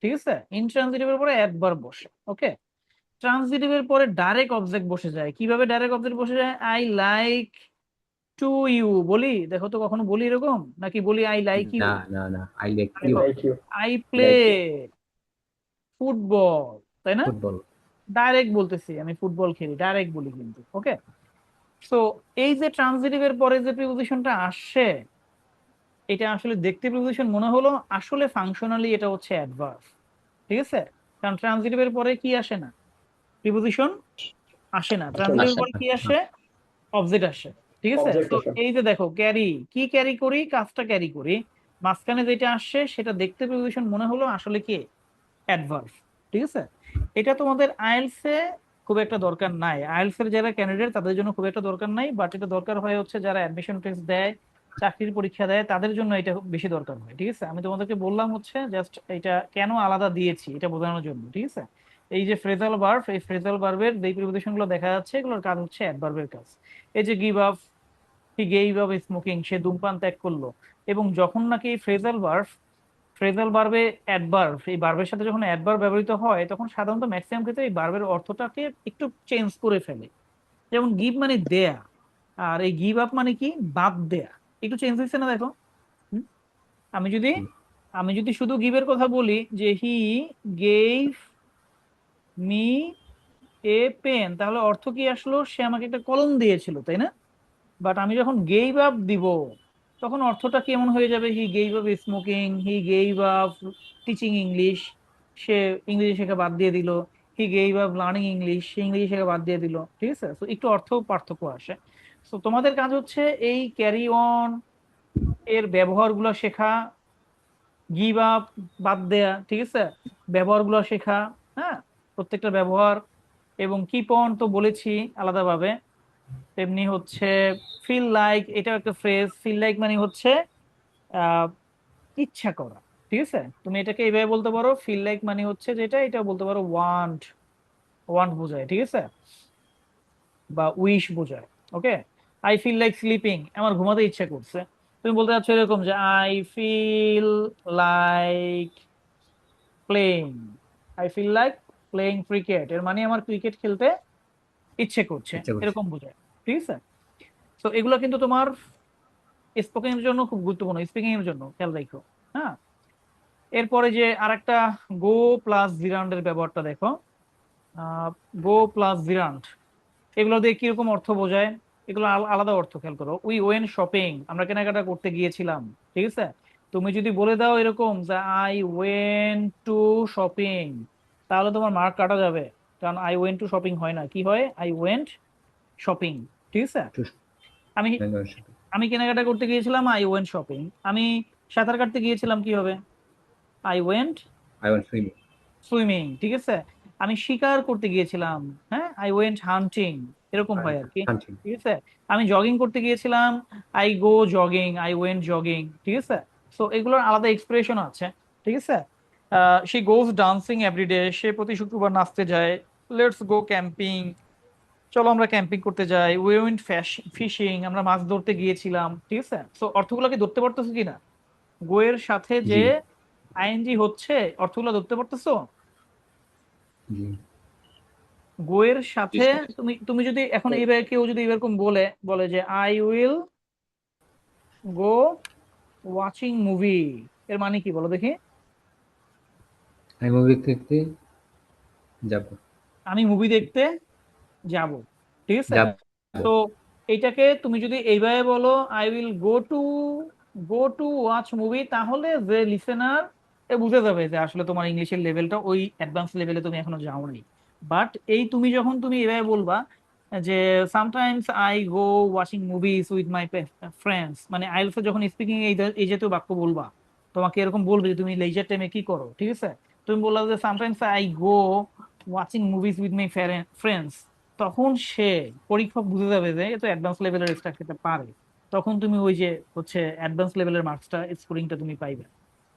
ঠিক আছে, ইনট্রানজিটিভের পরে অ্যাডভার্ব বসে। ওকে, ট্রানজিটিভের পরে ডাইরেক্ট অবজেক্ট বসে যায়। কিভাবে ডাইরেক্ট অবজেক্ট বসে যায়? আই লাইক টু ইউ বলি, দেখো তো কখনো বলি এরকম? নাকি বলি আই লাইক ইউ? না না না, I like I you. like you. I play Like you. Football, তাই না? Football. ডাইরেক্ট বলতেছি, আমি ফুটবল খেলি, ডাইরেক্ট বলি কিন্তু। ওকে, সো এই যে ট্রানজিটিভের পরে যে প্রিপোজিশনটা আসে, এটা আসলে দেখতে প্রিপোজিশন মনে হলো, আসলে ফাংশনালি এটা হচ্ছে অ্যাডভার্ব। ঠিক আছে, কারণ ট্রানজিটিভের পরে কি আসে না? প্রিপোজিশন আসে না। ট্রানজিটিভের আসে পরে কি আসে? অবজেক্ট আসে। ঠিক আছে, Object তো আসে। এই যে দেখো, ক্যারি, কি ক্যারি করি? কাজটা ক্যারি করি। মাঝখানে যেটা আসছে সেটা দেখতে প্রিপোজিশন মনে হলো, আসলে কি? অ্যাডভার্ব। ঠিক আছে, এটা তোমাদের আইএলস এ খুব একটা দরকার নাই। আইএলস এর যারা ক্যান্ডিডেট তাদের জন্য খুব একটা দরকার নাই, বাট এটা দরকার হয় হচ্ছে যারা অ্যাডমিশন টেস্ট দেয়, চাকরির পরীক্ষা দেয়, তাদের জন্য এটা বেশি দরকার হয়। ঠিক আছে, আমি তোমাদেরকে বললাম হচ্ছে জাস্ট এটা কেন আলাদা দিয়েছি এটা বোঝানোর জন্য। ঠিক আছে, এই যে ফ্রেজাল ভার্ব, এই ফ্রেজাল ভার্বের যে প্রিপোজিশন গুলো দেখা যাচ্ছে, এগুলোর কাজ হচ্ছে অ্যাডভার্বের কাজ। এই যে give up, he gave up smoking, সে ধূমপান ত্যাগ করলো। এবং যখন নাকি ফ্রেজাল ভার্ব, ফ্রেজাল ভার্বে অ্যাডভার্ব, এই ভার্বের সাথে যখন অ্যাডভার্ব ব্যবহৃত হয়, তখন সাধারণত ম্যাক্সিমাম ক্ষেত্রে এই ভার্বের অর্থটাকে একটু চেঞ্জ করে ফেলে। যেমন গিভ মানে দেয়া, আর এই গিভ আপ মানে কি? বাদ দেয়া। একটু চেঞ্জ হয়েছে না দেখো? হুম? আমি যদি জি। আমি যদি শুধু গিভের কথা বলি, যে he gave me a pen, তাহলে অর্থ কি আসলো? সে আমাকে একটা কলম দিয়েছিল, তাই না? বাট আমি যখন গেভ আপ দিব, তখন অর্থটা কেমন হয়ে যাবে? He gave up smoking, he gave up teaching English, সে ইংরেজি শেখা বাদ দিয়ে দিল। He gave up learning English, সে ইংরেজি শেখা বাদ দিয়ে দিল। ঠিক আছে, তো একটু অর্থ পার্থক্য আসে। তো তোমাদের কাজ হচ্ছে এই ক্যারি অন এর ব্যবহারগুলো শেখা, গিভ আপ বাদ দেয়া, ঠিক আছে, ব্যবহারগুলো শেখা। হ্যাঁ, প্রত্যেকটা ব্যবহার। এবং কিপ অন তো বলেছি আলাদাভাবে। তেমনি হচ্ছে ফিল লাইক, এটাও একটা ফ্রেজ। ফিল লাইক মানে হচ্ছে আহ ইচ্ছা করা। ঠিক আছে, তুমি এটাকে এইভাবে বলতে পারো, ফিল লাইক মানে হচ্ছে যেটা, এটা বলতে পারো ওয়ান্ট, ওয়ান্ট বোঝায়। ঠিক আছে, বা উইশ বোঝায়। Okay, I feel like sleeping, আমার ঘুমাতে ইচ্ছা করছে। তুমি বলতে চাচ্ছ এরকম যে I feel like playing, I feel like playing cricket, এর মানে আমার ক্রিকেট খেলতে ইচ্ছে করছে, ইচ্ছা করছে। এরকম বোঝায়। ঠিক আছে, তো এগুলো কিন্তু তোমার স্পোকেন এর জন্য খুব গুরুত্বপূর্ণ, স্পিকিং এর জন্য খেয়াল রাখো। হ্যাঁ, এরপরে যে আরেকটা গো প্লাস জিরান্ডের ব্যবহারটা দেখো। গো প্লাস জিরান্ড, এগুলো দিয়ে কিরকম অর্থ বোঝায়? এগুলো আলাদা অর্থ। খেয়াল করো, উই ওয়েন শপিং, আমরা কেনাকাটা করতে গিয়েছিলাম। ঠিক আছে, তুমি যদি বলে দাও এরকম যে আই ওয়েন টু শপিং, তাহলে তোমার মার্ক কাটা যাবে। কারণ আই ওয়েন্ট টু শপিং হয় না, কি হয়? I went shopping. ঠিক আছে, To- আমি Membership. আমি কেনাকাটা করতে গিয়েছিলাম, আই ওয়েন্ট শপিং। আমি সাঁতার কাটতে গিয়েছিলাম, কি হবে? I went I want swimming. Swimming. ঠিক আছে, আমি শিকার করতে গিয়েছিলাম, হ্যাঁ, আই ওয়েন্ট হান্টিং, এরকম হয় And আর কি। hunting. ঠিক আছে, আমি জগিং করতে গিয়েছিলাম, I go jogging, I went jogging. ঠিক আছে, সো এগুলোর আলাদা এক্সপ্রেশন আছে। ঠিক আছে, শি গোজ ডান্সিং এভরিডে, সে প্রতি শুক্রবার নাচতে যায়। লেটস গো ক্যাম্পিং, চলো আমরা ক্যাম্পিং করতে যাই। উই ওয়েন্ট ফিশিং, আমরা মাছ ধরতে গিয়েছিলাম। ঠিক আছে, সো অর্থগুলোকে ধরতে পারতেছো কিনা? গো এর সাথে যে জি আইএনজি হচ্ছে, অর্থগুলো ধরতে পারতেছো? জি গো এর সাথে তুমি তুমি যদি এখন এইবার কেউ যদি এরকম বলে বলে যে I will go watching movie এর মানে কি বলো দেখি? আমি মুভি দেখতে যাব। আমি মুভি দেখতে যাব, ঠিক আছে। যাব। তো এইটাকে তুমি যদি এইভাবে বলো, I will go to watch movie, তাহলে যে লিসেনার এ বুঝে যাবে যে আসলে তোমার ইংলিশের লেভেলটা ওই অ্যাডভান্স লেভেলে তুমি এখনো যাওনি। বাট এই তুমি যখন তুমি এভাবে বলবা যে sometimes I go watching movies with my friends, মানে আইএলটিএস যখন স্পিকিং এই জাতীয় বাক্য বলবা, তোমাকে এরকম বলবে যে তুমি লেজার টাইমে কি করো, ঠিক আছে। তুমি বললা যে sometimes I go watching movies with my friends, তখন সে পরীক্ষক বুঝে যাবে যে এ তো অ্যাডভান্স লেভেলের স্ট্রাকচারটা পারে। তখন তুমি ওই যে হচ্ছে অ্যাডভান্স লেভেলের মার্কসটা স্কোরিংটা তুমি পাইবে।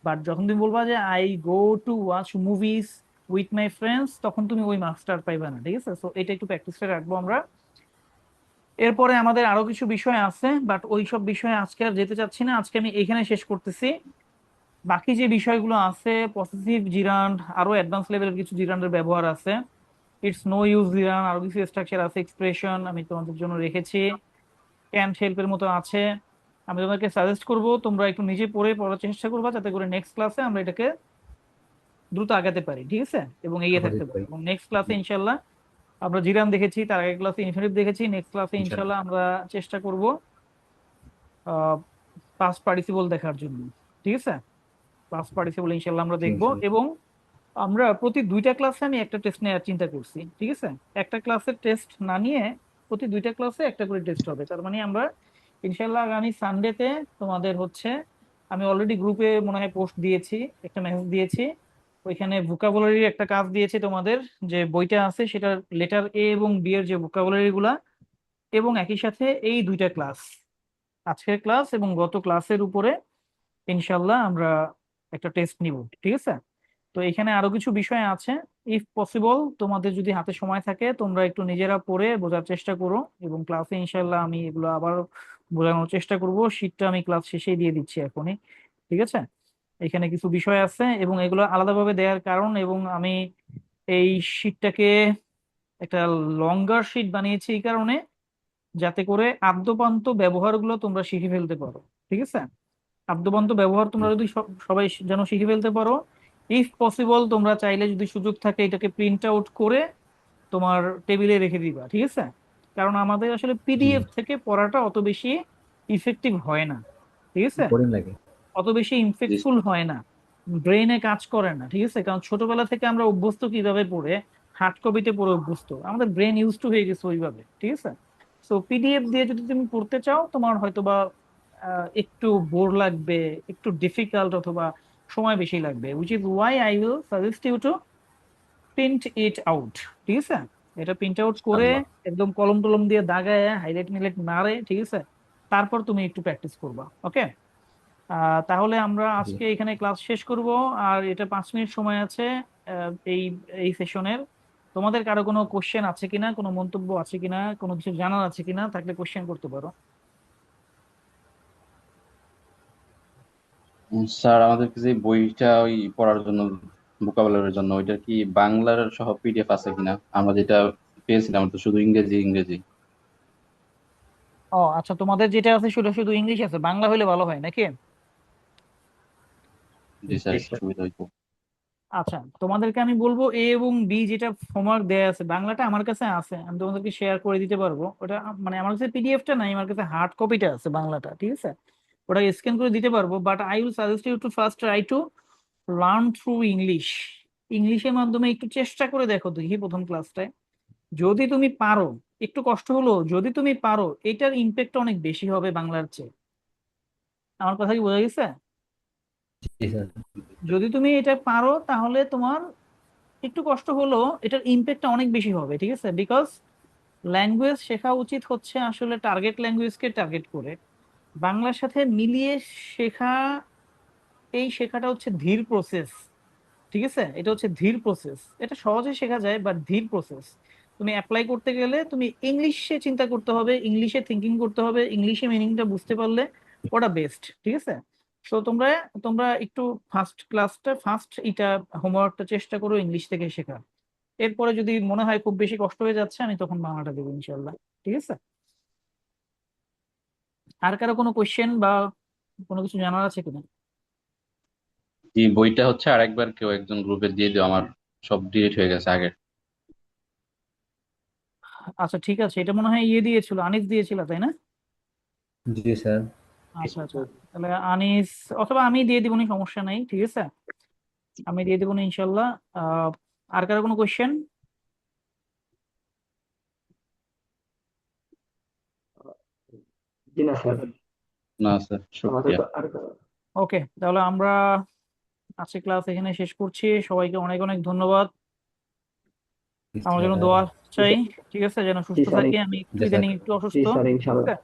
বাট যখন তুমি বলবা যে I go to watch movies with my friends, তখন তুমি ওই মার্কসটা আর পাইবে না, ঠিক আছে। তো এটা একটু প্র্যাকটিসে রাখবো আমরা। এরপরে আমাদের আরো কিছু বিষয় আছে, বাট ওই সব বিষয়ে আজকে আর যেতে চাচ্ছি না, আজকে আমি এখানে শেষ করতেছি। বাকি যে বিষয়গুলো আছে, পসেসিভ জিরান্ড, আরো অ্যাডভান্স লেভেলের কিছু জিরান্ডের ব্যবহার আছে, ইটস নো ইউজ জিরান, আরো কিছু স্ট্রাকচার আছে, এক্সপ্রেশন আমি তোমাদের জন্য রেখেছি, ক্যান্ট হেল্পের মতো আছে। আমি তোমাদেরকে সাজেস্ট করব তোমরা একটু নিজে পড়ার চেষ্টা করবা, যাতে করে নেক্সট ক্লাসে আমরা এটাকে দ্রুত আগাতে পারি, ঠিক আছে, এবং এগিয়ে আবার থাকতে দেখতে পারি। পারি। এবং নেক্সট ক্লাসে ইনশাল্লাহ আমরা জিরান দেখেছি, তার আগের ক্লাসে ইনফিনিটিভ দেখেছি, নেক্সট ক্লাসে ইনশাল্লাহ। ইনশাল্লাহ আমরা চেষ্টা করব পাস্ট পার্টিসিপল দেখার জন্য, ঠিক আছে। পাস্ট পার্টিসিপল ইনশাল্লাহ আমরা জি, দেখবো। ইনশাল্লাহ। এবং আমরা প্রতি দুইটা ক্লাসে আমি একটা টেস্ট নেওয়ার চিন্তা করছি, ঠিক আছে। একটা ক্লাসের টেস্ট না নিয়ে প্রতি দুইটা ক্লাসে একটা করে টেস্ট হবে। তার মানে আমরা ইনশাল্লাহ আগামী সানডেতে তোমাদের হচ্ছে, আমি অলরেডি গ্রুপে মনে হয় পোস্ট দিয়েছি, একটা মেসেজ দিয়েছি, ওইখানে ভোকাবুলারির একটা কাজ দিয়েছি তোমাদের, যে বইটা আছে সেটার লেটার এ এবং বি এর যে ভোকাবুলারি গুলা, এবং একই সাথে এই দুইটা ক্লাস, আজকের ক্লাস এবং গত ক্লাসের উপরে ইনশাল্লাহ আমরা একটা টেস্ট নিব, ঠিক আছে। তো এখানে আরো কিছু বিষয় আছে, ইফ পসিবল তোমাদের যদি হাতে সময় থাকে তোমরা একটু নিজেরা পড়ে বোঝার চেষ্টা করো, এবং ক্লাসে ইনশাল্লাহ আমি এগুলো আবার বোঝানোর চেষ্টা করব। শীটটা আমি ক্লাস শেষেই দিয়ে দিচ্ছি এখনই, ঠিক আছে। এখানে কিছু বিষয় আছে এবং এগুলো আলাদাভাবে দেওয়ার কারণ, এবং আমি এই শীটটাকে একটা লঙ্গার শীট বানিয়েছি এই কারণে, যাতে করে আদ্যপান্ত ব্যবহারগুলো তোমরা শিখে ফেলতে পারো, ঠিক আছে। আদ্যপান্ত ব্যবহার তোমরা যদি সবাই যেন শিখে ফেলতে পারো। ইফ পসিবল তোমরা চাইলে যদি সুযোগ থাকে এটাকে প্রিন্ট আউট করে তোমার টেবিলে রেখে দিবা, ঠিক আছে। কারণ আমাদের আসলে জি। পিডিএফ থেকে পড়াটা অত বেশি ইফেক্টিভ হয় না, ঠিক আছে, বোরিং লাগে। অত বেশি জি ইমপ্যাক্টফুল হয় না, ব্রেনে কাজ করে না, ঠিক আছে। কারণ ছোটবেলা থেকে আমরা অভ্যস্ত কিভাবে পড়ে, হার্ড কপিতে পড়ে অভ্যস্ত, আমাদের ব্রেন ইউজ টু হয়ে গেছে ওইভাবে, ঠিক আছে। সো পিডিএফ দিয়ে যদি তুমি পড়তে চাও, তোমার হয়তোবা একটু বোর লাগবে, একটু ডিফিকাল্ট, অথবা সময় বেশি লাগবে, which is why I will suggest you to print it out, ঠিক আছে। এটা প্রিন্ট আউট করে আল্লাহ। একদম কলম টলম দিয়ে দাগায় হাইলাইট মিলাইট মারে, ঠিক আছে, তারপর তুমি একটু প্র্যাকটিস করবা, ওকে। তাহলে আমরা জি। আজকে এখানে ক্লাস শেষ করব। আর এটা 5 মিনিট সময় আছে এই এই সেশনের। তোমাদের কারো কোনো কোশ্চেন আছে কিনা, কোনো মন্তব্য আছে কিনা, কোনো কিছু জানার আছে কিনা, থাকলে কোশ্চেন করতে পারো। স্যার, আমাদেরকে যে বইটা ওই পড়ার জন্য, ভোকাবুলারির জন্য, ওইটা কি বাংলার সহ পিডিএফ আছে কিনা? আমরা যেটা পেয়েছিলাম তো শুধু ইংরেজি ইংরেজি। ও আচ্ছা, তোমাদের যেটা আছে সেটা শুধু ইংলিশ আছে, বাংলা হলে ভালো হয় নাকি? জি স্যার, জি একটু স্যার। সুবিধা হইতো। আচ্ছা, তোমাদেরকে আমি বলবো এ এবং বি যেটা হোমওয়ার্ক দেয়া আছে, বাংলাটা আমার কাছে আছে, আমি তোমাদেরকে শেয়ার করে দিতে পারবো ওটা। মানে আমার কাছে পিডিএফটা নাই, আমার কাছে হার্ড কপিটা আছে বাংলাটা, ঠিক আছে। ওটা স্ক্যান করে দিতে পারবো, but I will suggest you to first try to learn through English. ইংলিশের মাধ্যমে একটু চেষ্টা করে দেখো দেখি প্রথম ক্লাসটায়, যদি তুমি পারো, একটু কষ্ট হলো, যদি তুমি পারো, এটার ইম্প্যাক্ট অনেক বেশি হবে বাংলার চেয়ে। আমার কথা কি বোঝা গেছে? জি স্যার। যদি তুমি এটা পারো তাহলে তোমার একটু কষ্ট হলো, এটার ইম্প্যাক্টটা অনেক বেশি হবে, ঠিক আছে। বিকজ ল্যাঙ্গুয়েজ শেখা উচিত হচ্ছে আসলে টার্গেট ল্যাঙ্গুয়েজকে টার্গেট করে, বাংলার সাথে মিলিয়ে শেখা। এই শেখাটা হচ্ছে ধীর প্রসেস, ঠিক আছে। এটা হচ্ছে ধীর প্রসেস, এটা সহজে শেখা যায় বাট ধীর প্রসেস। তুমি অ্যাপ্লাই করতে গেলে তুমি ইংলিশে চিন্তা করতে হবে, ইংলিশে থিঙ্কিং করতে হবে, ইংলিশে মিনিংটা বুঝতে পারলে ওটা বেস্ট, ঠিক আছে। তো তোমরা তোমরা একটু ফার্স্ট এটা হোমওয়ার্কটা চেষ্টা করো ইংলিশ থেকে শেখার। এরপরে যদি মনে হয় খুব বেশি কষ্ট হয়ে যাচ্ছে, আমি তখন বাংলাটা দেবো ইনশাল্লাহ, ঠিক আছে। আর কারো কোনো কোয়েশ্চেন বা কোনো কিছু জানার আছে কিনা? জি, বইটা হচ্ছে আরেকবার কেউ একজন গ্রুপে দিয়ে দিও, আমার সব ডিলিট হয়ে গেছে আগের। আচ্ছা ঠিক আছে, এটা মনে হয় ইয়ে দিয়েছিল, আনিস দিয়েছিল তাই না? জি স্যার। আচ্ছা আচ্ছা, তাহলে আনিস অথবা আমি দিয়ে দিবনি, সমস্যা নাই, ঠিক আছে, আমি দিয়ে দিবনি ইনশাল্লাহ। আর কারো কোনো কোয়েশ্চেন? জি না স্যার, না স্যার, আমাদের শুক্রিয়া। তো আর ওকে, তাহলে আমরা আজকে ক্লাস এখানে শেষ করছি। সবাইকে অনেক অনেক ধন্যবাদ। জি আমার জন্য স্যার। দোয়া জি চাই, স্যার, ঠিক আছে, যেন জি সুস্থ স্যার, থাকি। আমি একটু জাজাক ইদানিং একটু জি অসুস্থ, স্যার, ঠিক ইনশাল্লাহ। আছে,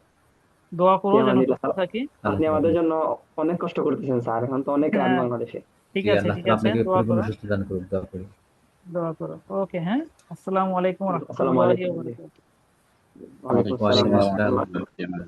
দোয়া করো যেন ফিয়ামানিল্লাহ সুস্থ স্যার, থাকি। আপনি আল্লাহ আমাদের হাফেজ। জন্য অনেক কষ্ট করতেছেন স্যার, এখন তো অনেক রাত হ্যাঁ, বাংলাদেশে। ঠিক জি, আছে আল্লাহ ঠিক তাআলা আছে, আপনাকে দোয়া পরিপূর্ণ করো, সুস্থ দান করুন, দোয়া করি। দোয়া করো। ওকে, হ্যাঁ, আসসালামু আলাইকুম আসসালামু রহমতুল্লাহি আলাইকুম। ওয়া বারাকাতুহু। ওয়ালাইকুম ওয়ালাইকুম আসসালাম ওয়ালাইকুম ওয়া আসসালাম আসসালাম। রাহমাতুল্লাহ। রহমতুল্লাহ।